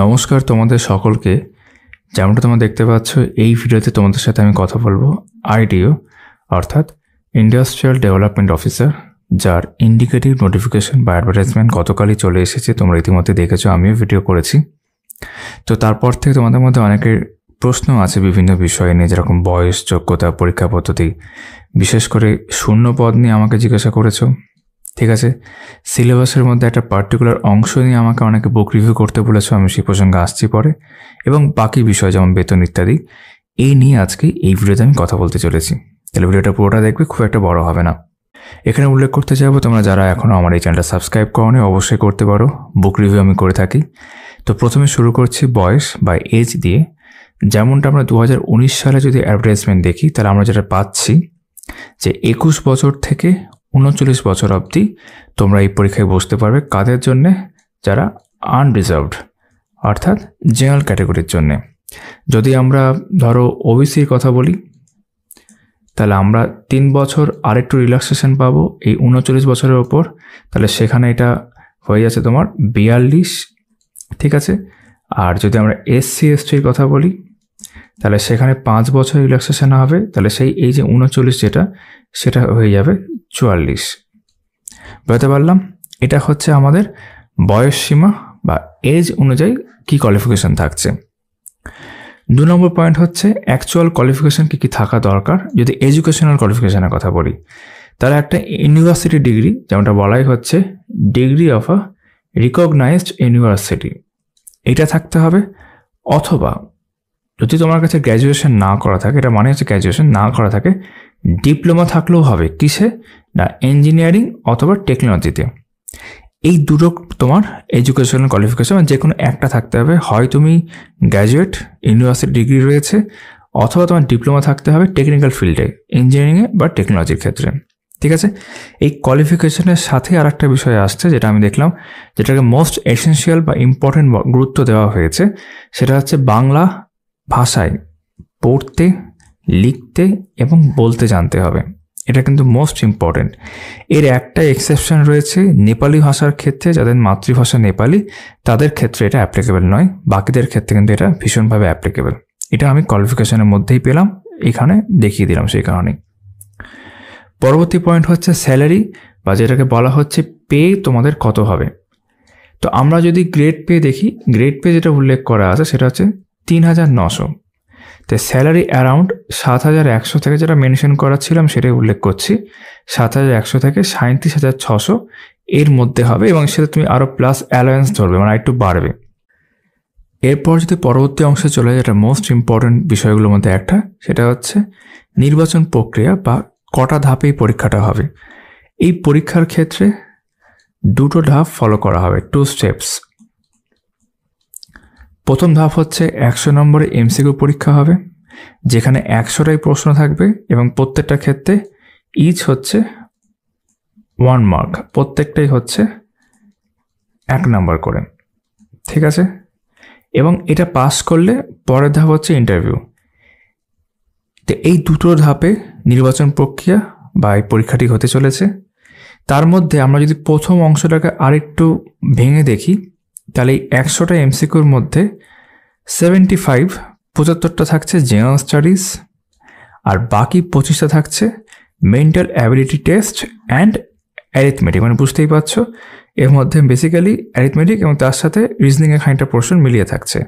নমস্কার তোমাদের সকলকে। যেমনটা তোমরা দেখতে পাচ্ছ, এই ভিডিওতে তোমাদের সাথে আমি কথা বলবো আইডিও অর্থাৎ ইন্ডাস্ট্রিয়াল ডেভেলপমেন্ট অফিসার, যার ইন্ডিকেটিভ নোটিফিকেশন বা অ্যাডভার্টাইজমেন্ট গতকালই চলে এসেছে। তোমরা ইতিমধ্যে দেখেছো, আমিও ভিডিও করেছি। তো তারপর থেকে তোমাদের মধ্যে অনেকের প্রশ্ন আছে বিভিন্ন বিষয় নিয়ে, যেরকম বয়স, যোগ্যতা, পরীক্ষা পদ্ধতি। বিশেষ করে শূন্য পদ নিয়ে আমাকে জিজ্ঞাসা করেছো। ঠিক আছে, সিলেবাসের মধ্যে একটা পার্টিকুলার অংশ নিয়ে আমাকে অনেকে বুক রিভিউ করতে বলেছো, আমি সেই প্রসঙ্গে আসছি পরে। এবং বাকি বিষয় যেমন বেতন ইত্যাদি, এই নিয়ে আজকে এই ভিডিওতে আমি কথা বলতে চলেছি। তাহলে ভিডিওটা পুরোটা দেখবে, খুব একটা বড় হবে না। এখানে উল্লেখ করতে চাইবো, তোমরা যারা এখনও আমার এই চ্যানেলটা সাবস্ক্রাইব করোনি অবশ্যই করতে পারো। বুক রিভিউ আমি করে থাকি। তো প্রথমে শুরু করছি বয়স বা এজ দিয়ে। যেমনটা আমরা 2019 সালে যদি অ্যাডভার্টাইজমেন্ট দেখি, তাহলে আমরা যেটা পাচ্ছি যে 21 বছর থেকে 39 বছর অবধি তোমরা এই পরীক্ষায় বসতে পারবে। কাদের জন্যে? যারা আনরিজার্ভড অর্থাৎ জেনারেল ক্যাটাগরির জন্যে। যদি আমরা ধরো ওবিসির কথা বলি, তাহলে আমরা 3 বছর আরেকটু রিল্যাক্সেশন পাবো এই 39 বছরের ওপর। তাহলে সেখানে এটা হয়ে যাচ্ছে তোমার 42। ঠিক আছে। আর যদি আমরা এসসি এসটির কথা বলি, তাহলে সেখানে 5 বছর রিল্যাক্সেশন হবে। তাহলে সেই এই যে 39 যেটা, সেটা হয়ে যাবে 44। বুঝতে পারলাম? এটা হচ্ছে আমাদের বয়স সীমা বা এজ অনুযায়ী কী কোয়ালিফিকেশান থাকছে। 2 নম্বর পয়েন্ট হচ্ছে অ্যাকচুয়াল কোয়ালিফিকেশান কী কী থাকা দরকার। যদি এডুকেশনাল কোয়ালিফিকেশানের কথা বলি, তাহলে একটা ইউনিভার্সিটি ডিগ্রি, যেমনটা বলাই হচ্ছে degree of a recognised university, এটা থাকতে হবে। অথবা যদি তোমার কাছে গ্র্যাজুয়েশন না করা থাকে, এটা মানে হচ্ছে গ্র্যাজুয়েশন না করা থাকে, ডিপ্লোমা থাকলেও হবে। কিসে? না, ইঞ্জিনিয়ারিং অথবা টেকনোলজিতে। এই দুটো তোমার এডুকেশনাল কোয়ালিফিকেশন যে কোনো একটা থাকতে হবে। হয় তুমি গ্র্যাজুয়েট, ইউনিভার্সিটি ডিগ্রি রয়েছে, অথবা তোমার ডিপ্লোমা থাকতে হবে টেকনিক্যাল ফিল্ডে, ইঞ্জিনিয়ারিংয়ে বা টেকনোলজির ক্ষেত্রে। ঠিক আছে। এই কোয়ালিফিকেশনের সাথে আর একটা বিষয় আসছে, যেটা আমি দেখলাম, যেটাকে মোস্ট এসেনশিয়াল বা ইম্পর্টেন্ট গুরুত্ব দেওয়া হয়েছে, সেটা হচ্ছে বাংলা ভাষায় পড়তে, লিখতে এবং বলতে জানতে হবে। এটা কিন্তু মোস্ট ইম্পর্টেন্ট। এর একটা এক্সেপশন রয়েছে নেপালি ভাষার ক্ষেত্রে, যাদের মাতৃভাষা নেপালি তাদের ক্ষেত্রে এটা অ্যাপ্লিকেবল নয়। বাকিদের ক্ষেত্রে কিন্তু এটা ভীষণভাবে অ্যাপ্লিকেবল। এটা আমি কোয়ালিফিকেশনের মধ্যেই পেলাম, এখানে দেখিয়ে দিলাম সেই কারণেই। পরবর্তী পয়েন্ট হচ্ছে স্যালারি, বা যেটাকে বলা হচ্ছে পে তোমাদের কত হবে। তো আমরা যদি গ্রেড পে দেখি, গ্রেড পে যেটা উল্লেখ করা আছে সেটা হচ্ছে 3900। তো স্যালারি অ্যারাউন্ড 7100 থেকে, যেটা মেনশন করা ছিলাম সেটাই উল্লেখ করছি, 7100 থেকে 37,600 এর মধ্যে হবে। এবং সেটা তুমি আরও প্লাস অ্যালায়েন্স ধরবে, মানে একটু বাড়বে। এরপর যদি পরবর্তী অংশে চলে যায়, যেটা মোস্ট ইম্পর্টেন্ট বিষয়গুলোর মধ্যে একটা, সেটা হচ্ছে নির্বাচন প্রক্রিয়া বা কটা ধাপে এই পরীক্ষাটা হবে। এই পরীক্ষার ক্ষেত্রে 2টো ধাপ ফলো করা হবে, 2 স্টেপস। প্রথম ধাপ হচ্ছে 100 নম্বরে এমসিকিউ পরীক্ষা হবে, যেখানে 100টাই প্রশ্ন থাকবে এবং প্রত্যেকটা ক্ষেত্রে ইচ হচ্ছে 1 মার্ক, প্রত্যেকটাই হচ্ছে 1 নাম্বার করে। ঠিক আছে। এবং এটা পাস করলে পরের ধাপ হচ্ছে ইন্টারভিউ। তো এই দুটো ধাপে নির্বাচন প্রক্রিয়া বা এই পরীক্ষাটি হতে চলেছে। তার মধ্যে আমরা যদি প্রথম অংশটাকে আরেকটু ভেঙে দেখি, তাহলে এই 100টা এমসিকিউর মধ্যে 75 থাকছে জেনারেল স্টাডিজ, আর বাকি 25টা থাকছে mental ability test and arithmetic. মানে বুঝতেই পারছো, এর মধ্যে বেসিক্যালি অ্যারিথমেটিক এবং তার সাথে রিজনিংয়ের খানিকটা পোর্শন মিলিয়ে থাকছে।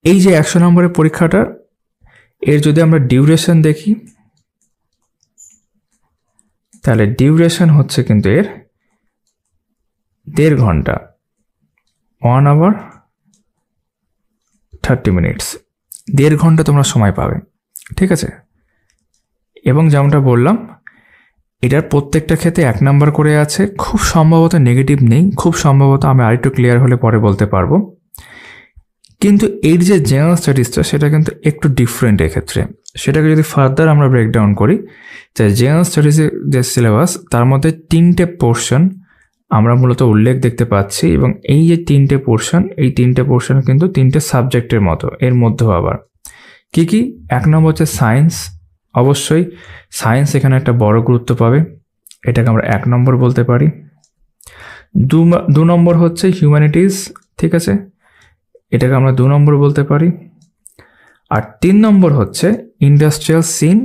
এই যে 100 নম্বরের পরীক্ষাটা, এর যদি আমরা ডিউরেশন দেখি, তাহলে ডিউরেশন হচ্ছে কিন্তু এর 1.5 ঘন্টা, 1 hour 30 minutes। 1.5 ঘন্টা তোমরা সময় পাবে। ঠিক আছে। এবং যেমনটা বললাম, এটার প্রত্যেকটা ক্ষেত্রে 1 নাম্বার করে আছে। খুব সম্ভবত নেগেটিভ নেই, খুব সম্ভবত আমি আরেকটু ক্লিয়ার হলে পরে বলতে পারবো। কিন্তু এর যে জেনারেল স্টাডিজটা, সেটা কিন্তু একটু ডিফারেন্ট এক্ষেত্রে। সেটাকে যদি ফার্দার আমরা ব্রেকডাউন করি, যে জেনারেল স্টাডিজের যে সিলেবাস, তার মধ্যে 3টে পোর্শন আমরা মূলত উল্লেখ দেখতে পাচ্ছি। এবং এই যে 3টে পোর্শন, এই 3টে পোর্শন কিন্তু 3টে সাবজেক্টের মতো। এর মধ্যেও আবার কি কি? 1 নম্বর হচ্ছে সায়েন্স। অবশ্যই সায়েন্স এখানে একটা বড় গুরুত্ব পাবে, এটাকে আমরা 1 নম্বর বলতে পারি। 2 নম্বর হচ্ছে হিউম্যানিটিজ। ঠিক আছে। এটাকে আমরা 2 নম্বর বলতে পারি। আর 3 নম্বর হচ্ছে industrial scene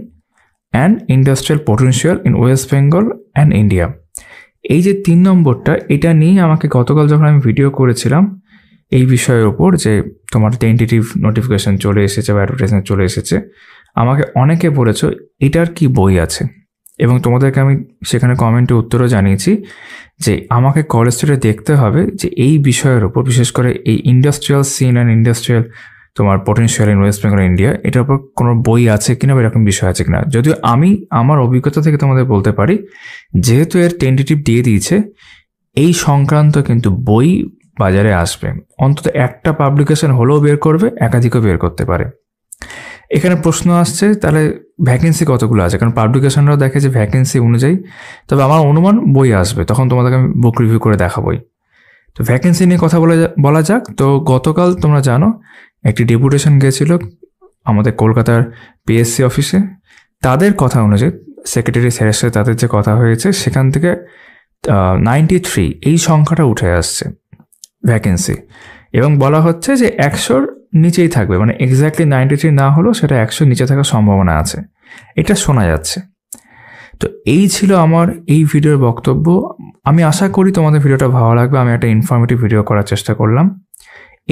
and industrial potential in West Bengal and India. এই যে 3 নম্বরটা, এটা নিয়ে আমাকে গতকাল যখন আমি ভিডিও করেছিলাম এই বিষয়ের ওপর, যে তোমার টেন্টেটিভ নোটিফিকেশন চলে এসেছে বা অ্যাডভার্টাইজমেন্ট চলে এসেছে, আমাকে অনেকে বলেছো এটার কি বই আছে, এবং তোমাদেরকে আমি সেখানে কমেন্টে উত্তরও জানিয়েছি যে আমাকে কলেজ স্ট্রিটে দেখতে হবে যে এই বিষয়ের ওপর, বিশেষ করে এই ইন্ডাস্ট্রিয়াল সিন অ্যান্ড ইন্ডাস্ট্রিয়াল তোমার potential in West Bengal India, এটার উপর কোনো বই আছে কিনা বা এরকম বিষয় আছে কিনা। যদিও আমি আমার অভিজ্ঞতা থেকে তোমাদের বলতে পারি, যেহেতু এর টেন্টেটিভ দিয়ে দিয়েছে, এই সংক্রান্ত কিন্তু বই বাজারে আসবে, অন্তত একটা পাবলিকেশন হলেও বের করবে, একাধিকও বের করতে পারে। এখানে প্রশ্ন আসছে তাহলে ভ্যাকেন্সি কতগুলো আছে, কারণ পাবলিকেশনরাও দেখে যে ভ্যাকেন্সি অনুযায়ী, তবে আমার অনুমান বই আসবে, তখন তোমাদেরকে আমি বুক রিভিউ করে দেখাবই। তো ভ্যাকেন্সি নিয়ে কথা বলা যাক। তো গতকাল তোমরা জানো একটি ডেপুটেশন গিয়েছিল আমাদের কলকাতার পিএসসি অফিসে। তাদের কথা অনুযায়ী, সেক্রেটারি স্যারের সাথে তাদের যে কথা হয়েছে, সেখান থেকে 93 এই সংখ্যাটা উঠে আসছে ভ্যাকেন্সি, এবং বলা হচ্ছে যে 100-র নিচেই থাকবে, মানে এক্স্যাক্টলি 93 না হলেও সেটা 100-র নিচে থাকার সম্ভাবনা আছে, এটা শোনা যাচ্ছে। তো এই ছিল আমার এই ভিডিওর বক্তব্য। আমি আশা করি তোমাদের ভিডিওটা ভালো লাগবে। আমি একটা ইনফরমেটিভ ভিডিও করার চেষ্টা করলাম।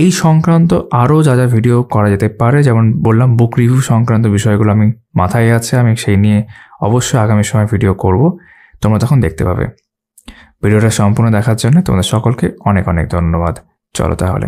এই সংক্রান্ত আরও যা যা ভিডিও করা যেতে পারে, যেমন বললাম বুক রিভিউ সংক্রান্ত বিষয়গুলো আমি মাথায় আছে, আমি সেই নিয়ে অবশ্যই আগামী সময় ভিডিও করব, তোমরা তখন দেখতে পাবে। ভিডিওটা সম্পূর্ণ দেখার জন্য তোমাদের সকলকে অনেক অনেক ধন্যবাদ। চলো তাহলে।